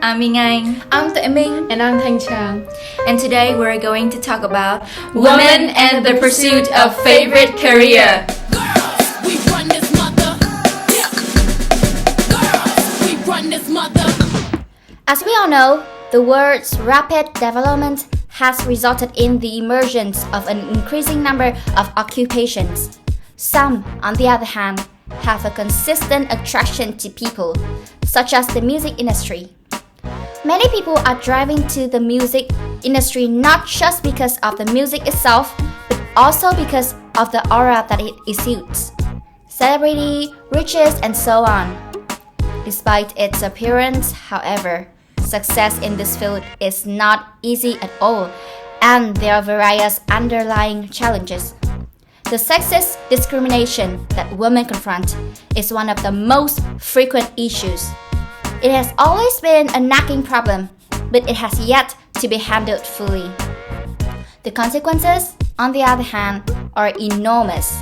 I'm Minh. I'm Minh. And I'm Trang. And today we're going to talk about women and the pursuit of favorite career. Girls, we run this mother. Yeah. Girls, we run this mother. As we all know, the world's rapid development has resulted in the emergence of an increasing number of occupations. Some, on the other hand, have a consistent attraction to people, such as the music industry. Many people are driving to the music industry not just because of the music itself, but also because of the aura that it exudes, celebrity, riches, and so on. Despite its appearance, however, success in this field is not easy at all, and there are various underlying challenges. The sexist discrimination that women confront is one of the most frequent issues. It has always been a nagging problem, but it has yet to be handled fully. The consequences, on the other hand, are enormous.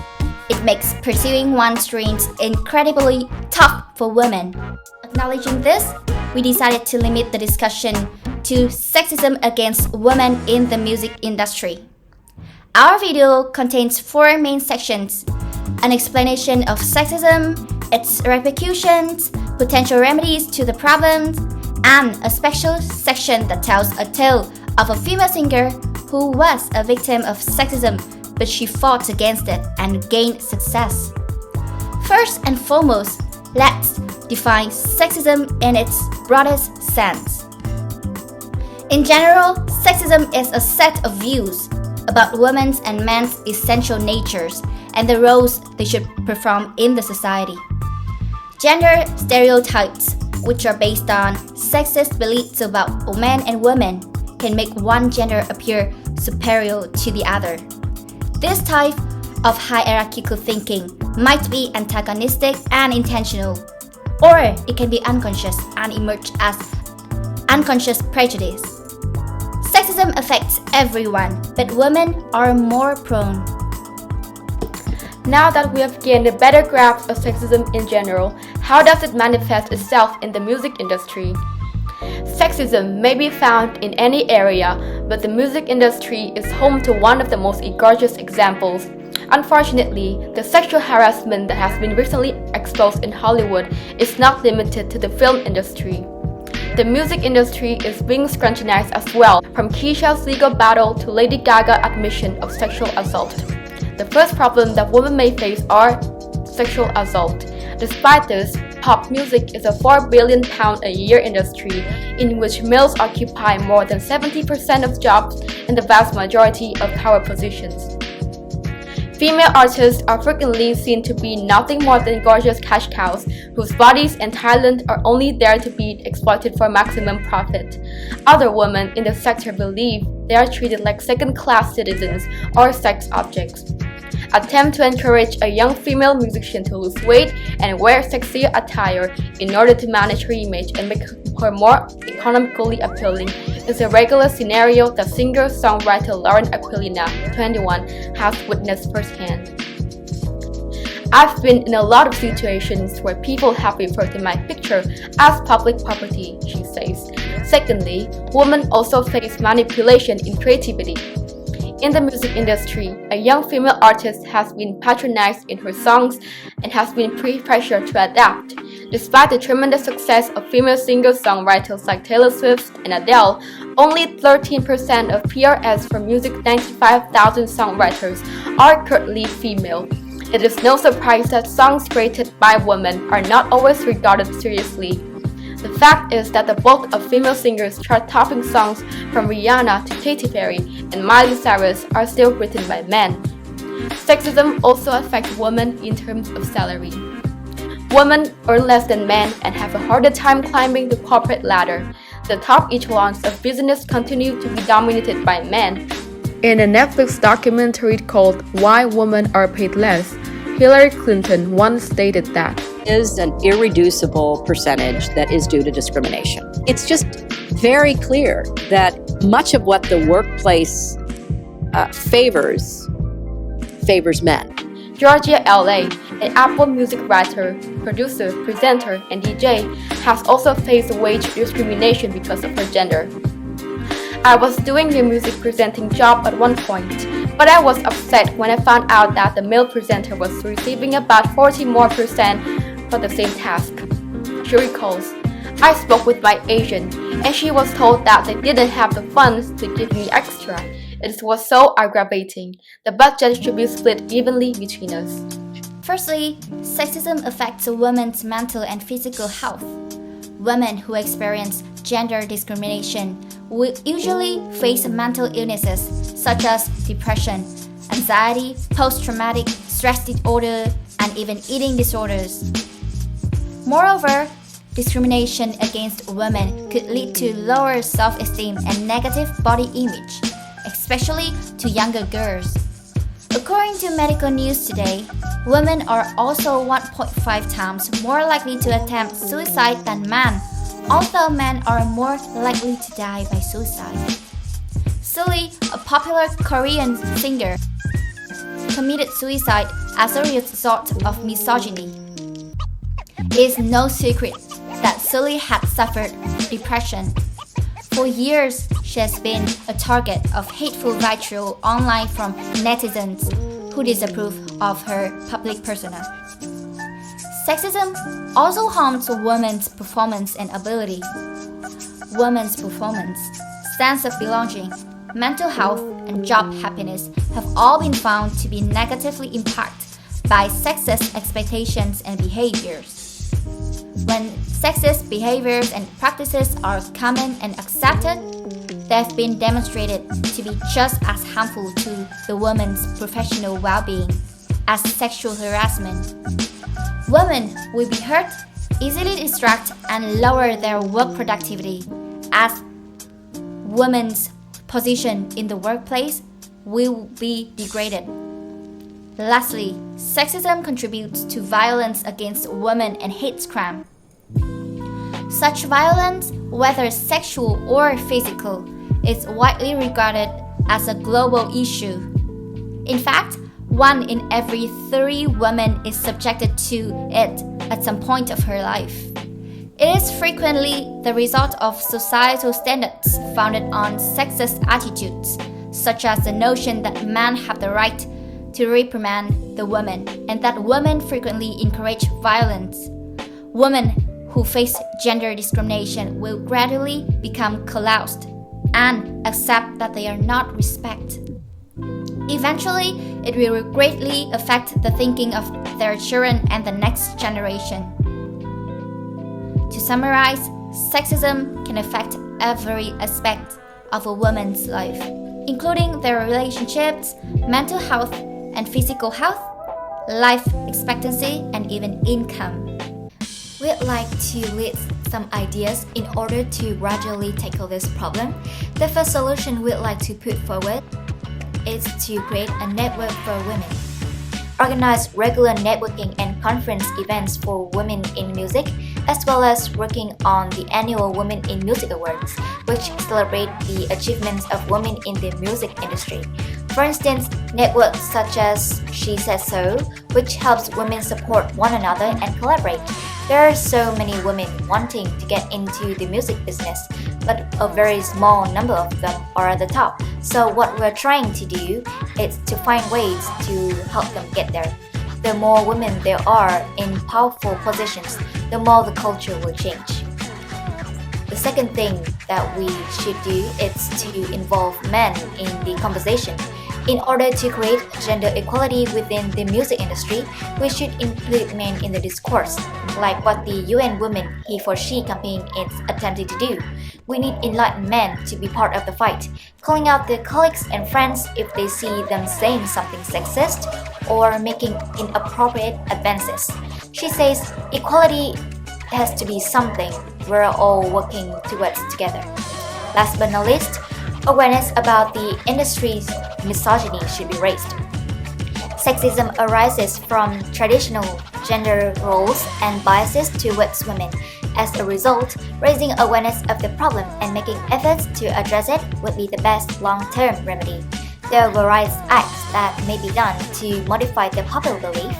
It makes pursuing one's dreams incredibly tough for women. Acknowledging this, we decided to limit the discussion to sexism against women in the music industry. Our video contains 4 main sections: an explanation of sexism, its repercussions, potential remedies to the problems, and a special section that tells a tale of a female singer who was a victim of sexism, but she fought against it and gained success. First and foremost, let's define sexism in its broadest sense. In general, sexism is a set of views about women's and men's essential natures and the roles they should perform in the society. Gender stereotypes, which are based on sexist beliefs about men and women, can make one gender appear superior to the other. This type of hierarchical thinking might be antagonistic and intentional, or it can be unconscious and emerge as unconscious prejudice. Sexism affects everyone, but women are more prone. Now that we have gained a better grasp of sexism in general, how does it manifest itself in the music industry? Sexism may be found in any area, but the music industry is home to one of the most egregious examples. Unfortunately, the sexual harassment that has been recently exposed in Hollywood is not limited to the film industry. The music industry is being scrutinized as well, from Keisha's legal battle to Lady Gaga's admission of sexual assault. The first problem that women may face are sexual assault. Despite this, pop music is a £4 billion a year industry in which males occupy more than 70% of jobs and the vast majority of power positions. Female artists are frequently seen to be nothing more than gorgeous cash cows whose bodies and talent are only there to be exploited for maximum profit. Other women in the sector believe they are treated like second-class citizens or sex objects. Attempt to encourage a young female musician to lose weight and wear sexy attire in order to manage her image and make her more economically appealing is a regular scenario that singer-songwriter Lauren Aquilina, 21, has witnessed firsthand. I've been in a lot of situations where people have referred to my picture as public property, she says. Secondly, women also face manipulation in creativity. In the music industry, a young female artist has been patronized in her songs and has been pressured to adapt. Despite the tremendous success of female singer-songwriters like Taylor Swift and Adele, only 13% of PRS for Music 95,000 songwriters are currently female. It is no surprise that songs created by women are not always regarded seriously. The fact is that the bulk of female singers chart-topping songs from Rihanna to Katy Perry and Miley Cyrus are still written by men. Sexism also affects women in terms of salary. Women earn less than men and have a harder time climbing the corporate ladder. The top echelons of business continue to be dominated by men. In a Netflix documentary called Why Women Are Paid Less, Hillary Clinton once stated that is an irreducible percentage that is due to discrimination. It's just very clear that much of what the workplace favors men. Georgia, LA. an Apple Music writer, producer, presenter, and DJ, has also faced wage discrimination because of her gender. I was doing the music presenting job at one point, but I was upset when I found out that the male presenter was receiving about 40% more for the same task. She recalls, I spoke with my agent, and she was told that they didn't have the funds to give me extra. It was so aggravating. The budget should be split evenly between us. Firstly, sexism affects a woman's mental and physical health. Women who experience gender discrimination will usually face mental illnesses such as depression, anxiety, post-traumatic stress disorder, and even eating disorders. Moreover, discrimination against women could lead to lower self-esteem and negative body image, especially to younger girls. According to Medical News Today, women are also 1.5 times more likely to attempt suicide than men, although men are more likely to die by suicide. Sully, a popular Korean singer, committed suicide as a result of misogyny. It is no secret that Sully had suffered depression. For years, she has been a target of hateful vitriol online from netizens who disapprove of her public persona. Sexism also harms women's performance and ability. Women's performance, sense of belonging, mental health, and job happiness have all been found to be negatively impacted by sexist expectations and behaviors. When sexist behaviors and practices are common and accepted, they have been demonstrated to be just as harmful to the woman's professional well-being as sexual harassment. Women will be hurt, easily distracted, and lower their work productivity, as women's position in the workplace will be degraded. Lastly, sexism contributes to violence against women and hate crime. Such violence, whether sexual or physical, is widely regarded as a global issue. In fact, 1 in every 3 women is subjected to it at some point of her life. It is frequently the result of societal standards founded on sexist attitudes, such as the notion that men have the right to reprimand the woman and that women frequently encourage violence. Women who face gender discrimination will gradually become calloused and accept that they are not respected. Eventually, it will greatly affect the thinking of their children and the next generation. To summarize, sexism can affect every aspect of a woman's life, including their relationships, mental health and physical health, life expectancy, and even income. We'd like to list some ideas in order to gradually tackle this problem. The first solution we'd like to put forward is to create a network for women. Organize regular networking and conference events for women in music, as well as working on the annual Women in Music Awards, which celebrate the achievements of women in the music industry. For instance, networks such as She Says So, which helps women support one another and collaborate. There are so many women wanting to get into the music business, but a very small number of them are at the top. So what we're trying to do is to find ways to help them get there. The more women there are in powerful positions, the more the culture will change. The second thing that we should do is to involve men in the conversation. In order to create gender equality within the music industry, we should include men in the discourse, like what the UN Women He for She campaign is attempting to do. We need enlightened men to be part of the fight, calling out their colleagues and friends if they see them saying something sexist or making inappropriate advances. She says equality has to be something we're all working towards together. Last but not least, awareness about the industry's misogyny should be raised. Sexism arises from traditional gender roles and biases towards women. As a result, raising awareness of the problem and making efforts to address it would be the best long-term remedy. There are various acts that may be done to modify the popular belief,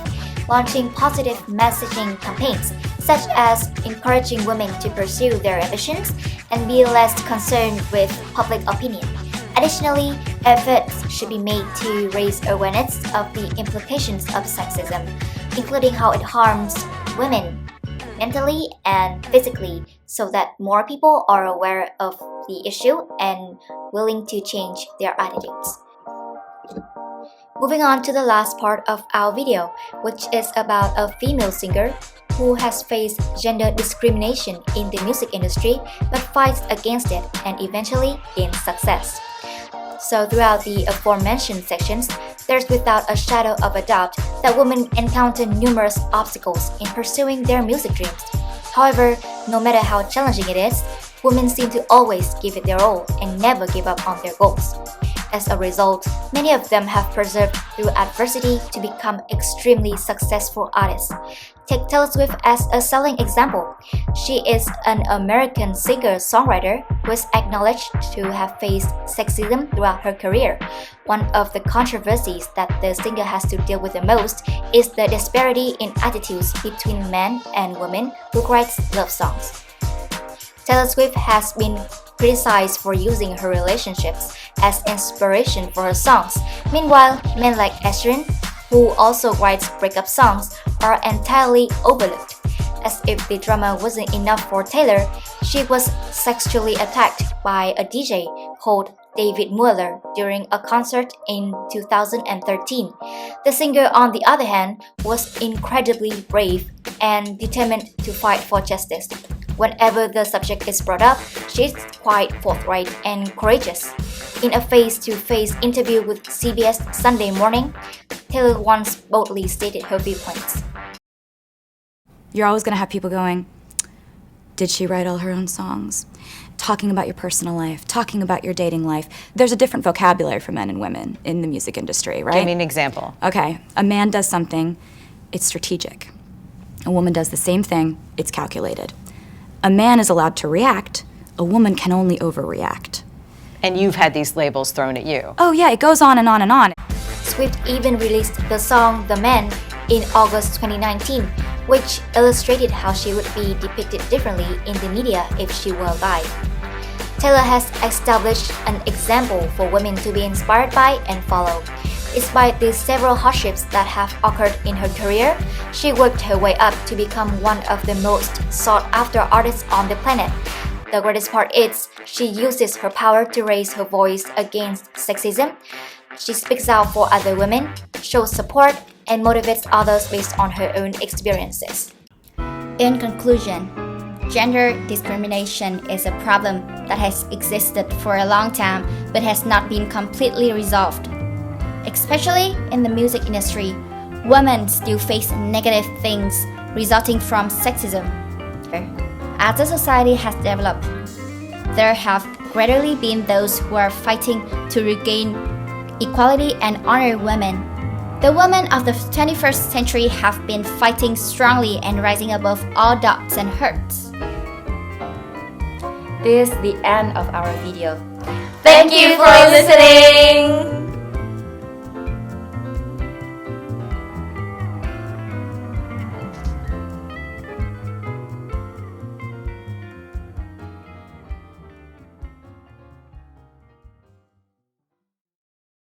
launching positive messaging campaigns, such as encouraging women to pursue their ambitions and be less concerned with public opinion. Additionally, efforts should be made to raise awareness of the implications of sexism, including how it harms women mentally and physically, so that more people are aware of the issue and willing to change their attitudes. Moving on to the last part of our video, which is about a female singer who has faced gender discrimination in the music industry but fights against it and eventually gains success. So throughout the aforementioned sections, there's without a shadow of a doubt that women encounter numerous obstacles in pursuing their music dreams. However, no matter how challenging it is, women seem to always give it their all and never give up on their goals. As a result, many of them have persevered through adversity to become extremely successful artists. Take Taylor Swift as a selling example. She is an American singer-songwriter who is acknowledged to have faced sexism throughout her career. One of the controversies that the singer has to deal with the most is the disparity in attitudes between men and women who write love songs. Taylor Swift has been criticized for using her relationships as inspiration for her songs. Meanwhile, men like Sheeran, who also writes breakup songs, are entirely overlooked. As if the drama wasn't enough for Taylor, she was sexually attacked by a DJ called David Mueller during a concert in 2013. The singer, on the other hand, was incredibly brave and determined to fight for justice. Whenever the subject is brought up, she's quite forthright and courageous. In a face-to-face interview with CBS Sunday Morning, Taylor once boldly stated her viewpoints. You're always going to have people going, did she write all her own songs? Talking about your personal life, talking about your dating life. There's a different vocabulary for men and women in the music industry, right? Give me an example. Okay, a man does something, it's strategic. A woman does the same thing, it's calculated. A man is allowed to react, a woman can only overreact. And you've had these labels thrown at you. Oh yeah, it goes on and on and on. Swift even released the song The Man in August 2019, which illustrated how she would be depicted differently in the media if she were alive. Taylor has established an example for women to be inspired by and follow. Despite the several hardships that have occurred in her career, she worked her way up to become one of the most sought-after artists on the planet. The greatest part is, she uses her power to raise her voice against sexism. She speaks out for other women, shows support, and motivates others based on her own experiences. In conclusion, gender discrimination is a problem that has existed for a long time but has not been completely resolved. Especially in the music industry, women still face negative things resulting from sexism. As the society has developed, there have gradually been those who are fighting to regain equality and honor women. The women of the 21st century have been fighting strongly and rising above all doubts and hurts. This is the end of our video. Thank you for listening!